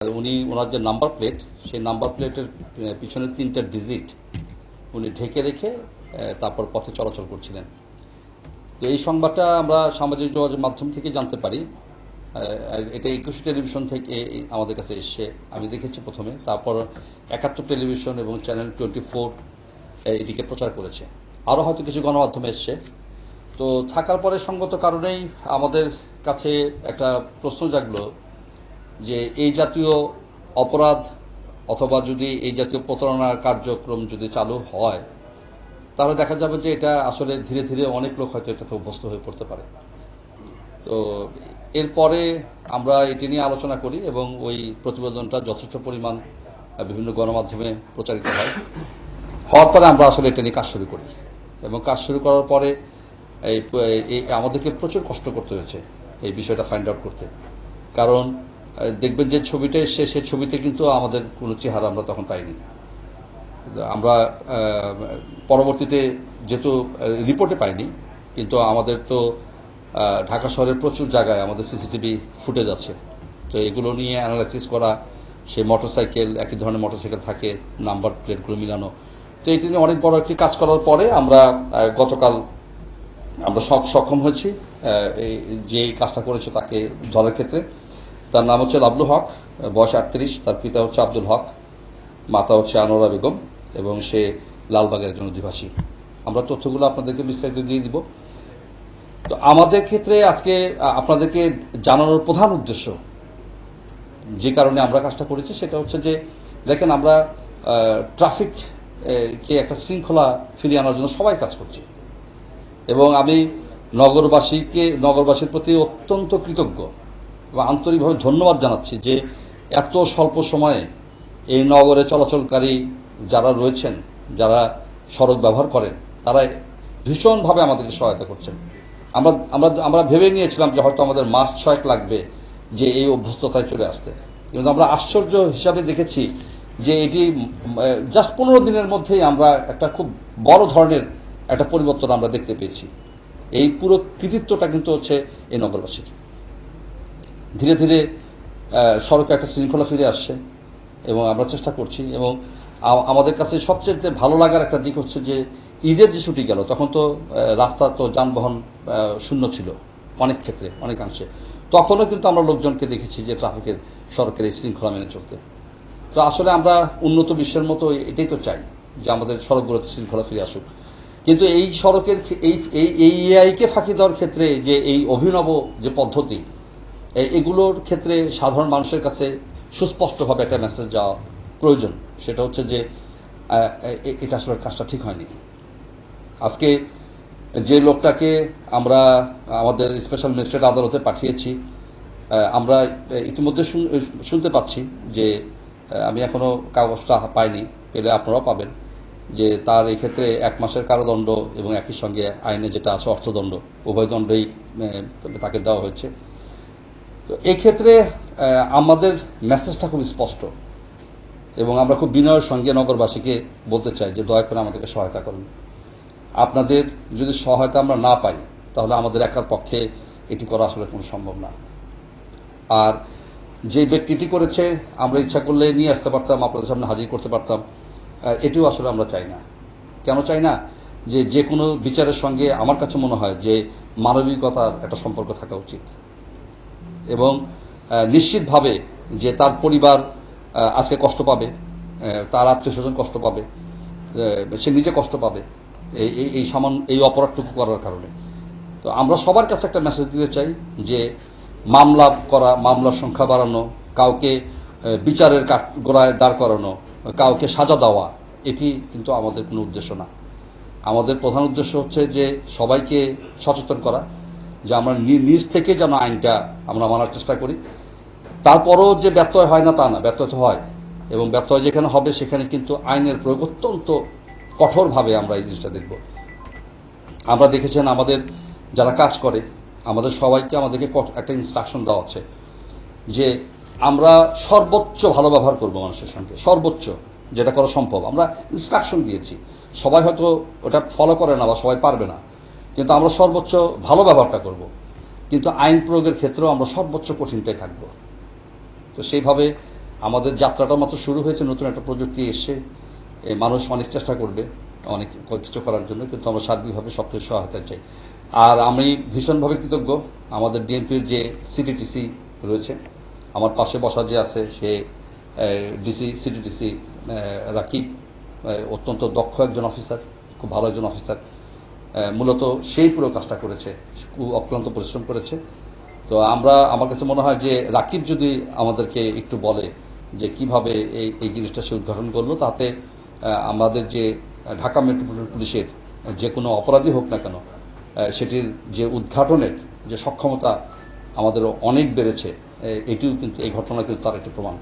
উনি ওনার যে number plate, সেই নাম্বার প্লেটের পিছনের 3টা ডিজিট উনি ঢেকে রেখে তারপর পথে চলাচল করছিলেন। তো এই সংবাদটা আমরা সামাজিক যোগাযোগ মাধ্যম থেকে জানতে পারি। এটা 21 টেলিভিশন থেকে আমাদের কাছে এসছে, আমি দেখেছি প্রথমে। তারপর 71 টেলিভিশন এবং চ্যানেল 24 এটিকে প্রচার করেছে। আরও হয়তো কিছু গণমাধ্যমে এসছে। তো থাকার পরে সঙ্গত কারণেই আমাদের কাছে একটা প্রশ্ন জাগলো যে এই জাতীয় অপরাধ অথবা যদি এই জাতীয় প্রতারণার কার্যক্রম যদি চালু হয়, তাহলে দেখা যাবে যে এটা আসলে ধীরে ধীরে অনেক লোক হয়তো এটাতে অভ্যস্ত হয়ে পড়তে পারে। তো এরপরে আমরা এটি নিয়ে আলোচনা করি এবং ওই প্রতিবেদনটা যথেষ্ট পরিমাণ বিভিন্ন গণমাধ্যমে প্রচারিত হওয়ার পরে আমরা আসলে এটা নিয়ে কাজ শুরু করি। এবং কাজ শুরু করার পরে আমাদেরকে প্রচুর কষ্ট করতে হয়েছে এই বিষয়টা ফাইন্ড আউট করতে। কারণ দেখবেন যে ছবিটা এসছে, সে ছবিতে কিন্তু আমাদের কোনো চেহারা আমরা তখন পাইনি। আমরা পরবর্তীতে যেহেতু রিপোর্টে পাইনি, কিন্তু আমাদের তো ঢাকা শহরের প্রচুর জায়গায় আমাদের সিসিটিভি ফুটেজ আছে। তো এগুলো নিয়ে অ্যানালাইসিস করা, সে মোটরসাইকেল, একই ধরনের মোটরসাইকেল থাকে, নাম্বার প্লেটগুলো মিলানো। তো এটি নিয়ে অনেক বড় একটি কাজ করার পরে আমরা গতকাল আমরা সক্ষম হয়েছি যে কাজটা করেছে তাকে ধরার ক্ষেত্রে। তার নাম হচ্ছে লাবলু হক, বয়স 38। তার পিতা হচ্ছে আব্দুল হক, মাতা হচ্ছে আনোয়ারা বেগম, এবং সে লালবাগের একজন অধিবাসী। আমরা তথ্যগুলো আপনাদেরকে বিস্তারিত দিয়ে দিব। তো আমাদের ক্ষেত্রে আজকে আপনাদেরকে জানানোর প্রধান উদ্দেশ্য, যে কারণে আমরা কাজটা করেছি, সেটা হচ্ছে যে দেখেন, আমরা ট্রাফিক কে একটা শৃঙ্খলা ফিরিয়ে আনার জন্য সবাই কাজ করছি। এবং আমি নগরবাসীর প্রতি অত্যন্ত কৃতজ্ঞ এবং আন্তরিকভাবে ধন্যবাদ জানাচ্ছি যে এত স্বল্প সময়ে এই নগরে চলাচলকারী যারা রয়েছেন, যারা সড়ক ব্যবহার করেন, তারা ভীষণভাবে আমাদেরকে সহায়তা করছেন। আমরা আমরা আমরা ভেবে নিয়েছিলাম যে হয়তো আমাদের মাস 6 লাগবে যে এই অভ্যস্ততায় চলে আসতে, কিন্তু আমরা আশ্চর্য হিসাবে দেখেছি যে এটি জাস্ট 15 দিনের মধ্যেই আমরা একটা খুব বড় ধরনের একটা পরিবর্তন আমরা দেখতে পেয়েছি। এই পুরো কৃতিত্বটা কিন্তু হচ্ছে এই নগরবাসীর। ধীরে ধীরে সড়কে একটা শৃঙ্খলা ফিরে আসছে এবং আমরা চেষ্টা করছি। এবং আমাদের কাছে সবচেয়ে ভালো লাগার একটা দিক হচ্ছে যে ঈদের যে ছুটি গেল, তখন তো রাস্তা তো যানবাহন শূন্য ছিল অনেক ক্ষেত্রে, অনেকাংশে। তখনও কিন্তু আমরা লোকজনকে দেখেছি যে ট্রাফিকের, সড়কের এই শৃঙ্খলা মেনে চলতে। তো আসলে আমরা উন্নত বিশ্বের মতো এটাই তো চাই যে আমাদের সড়কগুলোতে শৃঙ্খলা ফিরে আসুক। কিন্তু এই সড়কের এই এআইকে ফাঁকি দেওয়ার ক্ষেত্রে যে এই অভিনব যে পদ্ধতি, এগুলোর ক্ষেত্রে সাধারণ মানুষের কাছে সুস্পষ্টভাবে একটা মেসেজ যাওয়া প্রয়োজন। সেটা হচ্ছে যে এটা আসলে কাজটা ঠিক হয়নি। আজকে যে লোকটাকে আমরা আমাদের স্পেশাল ম্যাজিস্ট্রেট আদালতে পাঠিয়েছি, আমরা ইতিমধ্যে শুনতে পাচ্ছি যে, আমি এখনো কাগজটা পাইনি, পেলে আপনারাও পাবেন, যে তার এই ক্ষেত্রে 1 মাসের কারাদণ্ড এবং একই সঙ্গে আইনে যেটা আছে অর্থদণ্ড, উভয় দণ্ডই তাকে দেওয়া হয়েছে। তো এক্ষেত্রে আমাদের মেসেজটা খুব স্পষ্ট এবং আমরা খুব বিনয়ের সঙ্গে নগরবাসীকে বলতে চাই যে দয়া করে আমাদেরকে সহায়তা করুন। আপনাদের যদি সহায়তা আমরা না পাই, তাহলে আমাদের একার পক্ষে এটি করা আসলে কোনো সম্ভব না। আর যে ব্যক্তিটি করেছে, আমরা ইচ্ছা করলে নিয়ে আসতে পারতাম, আপনাদের সামনে হাজির করতে পারতাম। এটিও আসলে আমরা চাই না। কেন চাই না? যে কোনো বিচারের সঙ্গে আমার কাছে মনে হয় যে মানবিকতার একটা সম্পর্ক থাকা উচিত। এবং নিশ্চিতভাবে যে তার পরিবার আজকে কষ্ট পাবে, তার আত্মীয়স্বজন কষ্ট পাবে, সে নিজে কষ্ট পাবে এই অপরাধটুকু করার কারণে। তো আমরা সবার কাছে একটা মেসেজ দিতে চাই যে মামলার সংখ্যা বাড়ানো, কাউকে বিচারের গোড়ায় দাঁড় করানো, কাউকে সাজা দেওয়া, এটি কিন্তু আমাদের কোনো উদ্দেশ্য না। আমাদের প্রধান উদ্দেশ্য হচ্ছে যে সবাইকে সচেতন করা, যে আমরা নিজ থেকে যেন আইনটা আমরা মানার চেষ্টা করি। তারপরও যে ব্যত্যয় হয় না তা না, ব্যত্যয় তো হয়, এবং ব্যত্যয় যেখানে হবে সেখানে কিন্তু আইনের প্রয়োগ অত্যন্ত কঠোরভাবে আমরা এই জিনিসটা দেখব। আমরা দেখেছেন আমাদের যারা কাজ করে, আমাদের সবাইকে আমাদেরকে একটা ইনস্ট্রাকশন দেওয়া আছে যে আমরা সর্বোচ্চ ভালো ব্যবহার করব মানুষের সঙ্গে, সর্বোচ্চ যেটা করা সম্ভব। আমরা ইনস্ট্রাকশন দিয়েছি, সবাই হয়তো ওটা ফলো করে না বা সবাই পারবে না, কিন্তু আমরা সর্বোচ্চ ভালো ব্যবহারটা করব। কিন্তু আইন প্রয়োগের ক্ষেত্রেও আমরা সর্বোচ্চ কঠিনটাই থাকব। তো সেইভাবে আমাদের যাত্রাটা মাত্র শুরু হয়েছে, নতুন একটা প্রযুক্তি এসছে, মানুষ অনেক চেষ্টা করবে অনেক কিছু করার জন্য, কিন্তু আমরা সার্বিকভাবে সবকিছু সহায়তা চাই। আর আমি ভীষণভাবে কৃতজ্ঞ আমাদের ডিএমপির যে সিটিটিসি রয়েছে, আমার পাশে বসা যে আছে সে ডিসি সিটিটিসি রাকিব, অত্যন্ত দক্ষ একজন অফিসার, খুব ভালো একজন অফিসার। মূলত সেই পুরো কাজটা করেছে, খুব অক্লান্ত পরিশ্রম করেছে। তো আমার কাছে মনে হয় যে রাকিব যদি আমাদেরকে একটু বলে যে কিভাবে এই জিনিসটা সে উদ্ঘাটন করলো, তাতে আমাদের যে ঢাকা মেট্রোপলিটন পুলিশের যে কোনো অপরাধী হোক না কেন, সেটির যে উদ্ঘাটনের যে সক্ষমতা আমাদের অনেক বেড়েছে, এটিও কিন্তু এই ঘটনা কিন্তু তার একটি প্রমাণ।